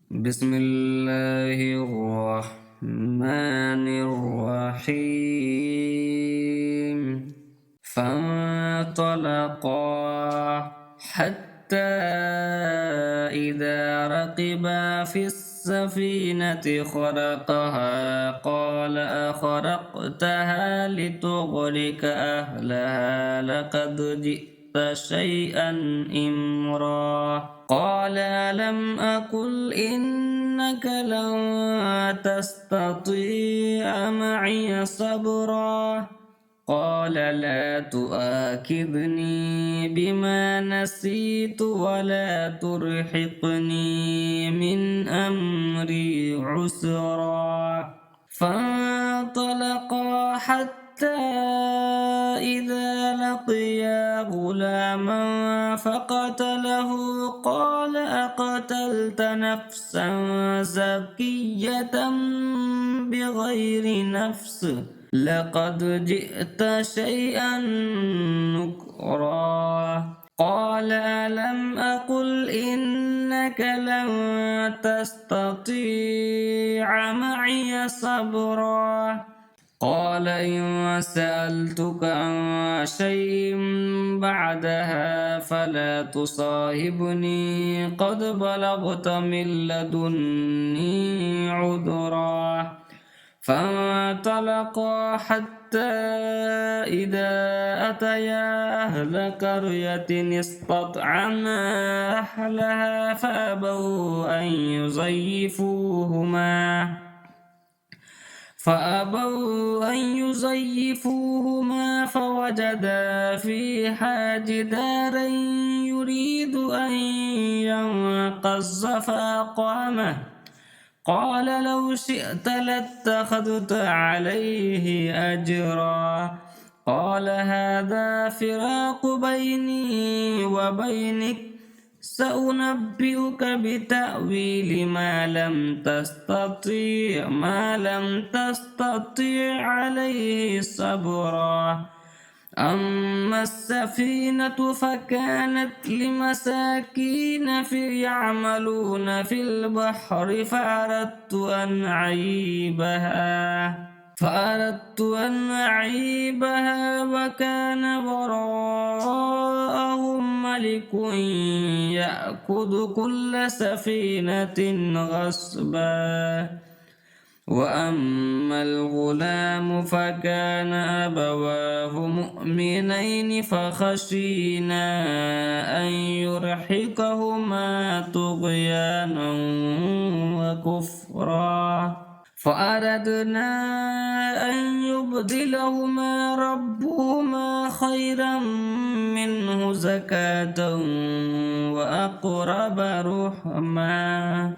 بسم الله الرحمن الرحيم. فانطلقا حتى إذا ركبا في السفينة خرقها قال أخرقتها لتغرق أهلها لقد جئت شيئا إمرا. قال ألم أقل إنك لن تستطيع معي صبرا. قال لا تؤاخذني بما نسيت ولا ترهقني من أمري عسرا. فانطلقا حتى إذا لقيا غلاما فقتله قال أقتلت نفسا زكية بغير نفس لقد جئت شيئا نكرا. قال ألم أقل إنك لن تستطيع معي صبرا. قال إن سألتك عن شيء بعدها فلا تصاحبني قد بلغت من لدني عذرا. فانطلقا حتى إذا أتيا أهل قرية استطعما أهلها فأبوا أن يضيفوهما فوجدا فيها جدارا يريد أن ينقض فأقامه. قال لو شئت لاتخذت عليه أجرا. قال هذا فراق بيني وبينك سأنبئك بتأويل ما لم تستطيع عليه صبرا. أما السفينة فكانت لمساكين يعملون في البحر فأردت أن أعيبها وكان وراءهم ملك يأخذ كل سفينة غصبا. وأما الغلام فكان أبواه مؤمنين فخشينا أن يرهقهما طغيانا وكفرا. فأردنا أن يبدلهما ربهما خيرا منه زكاة وأقرب رحما.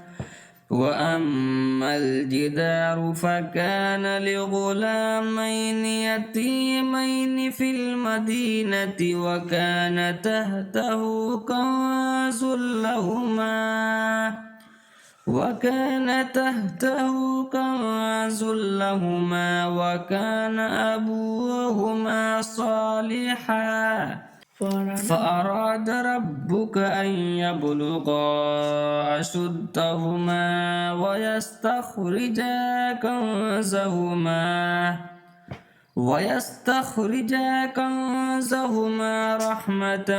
وأما الجدار فكان لغلامين يتيمين في المدينة وكان تحته كنز لهما وكان أبوهما صالحا. فأراد ربك أن يبلغا أشدهما ويستخرجا كنزهما رحمة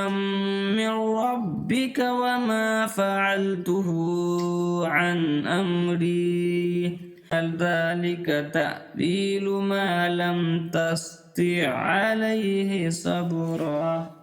من ربك وما فعلته عن أمري ذلك تأويل ما لم تستطع عليه صبرا.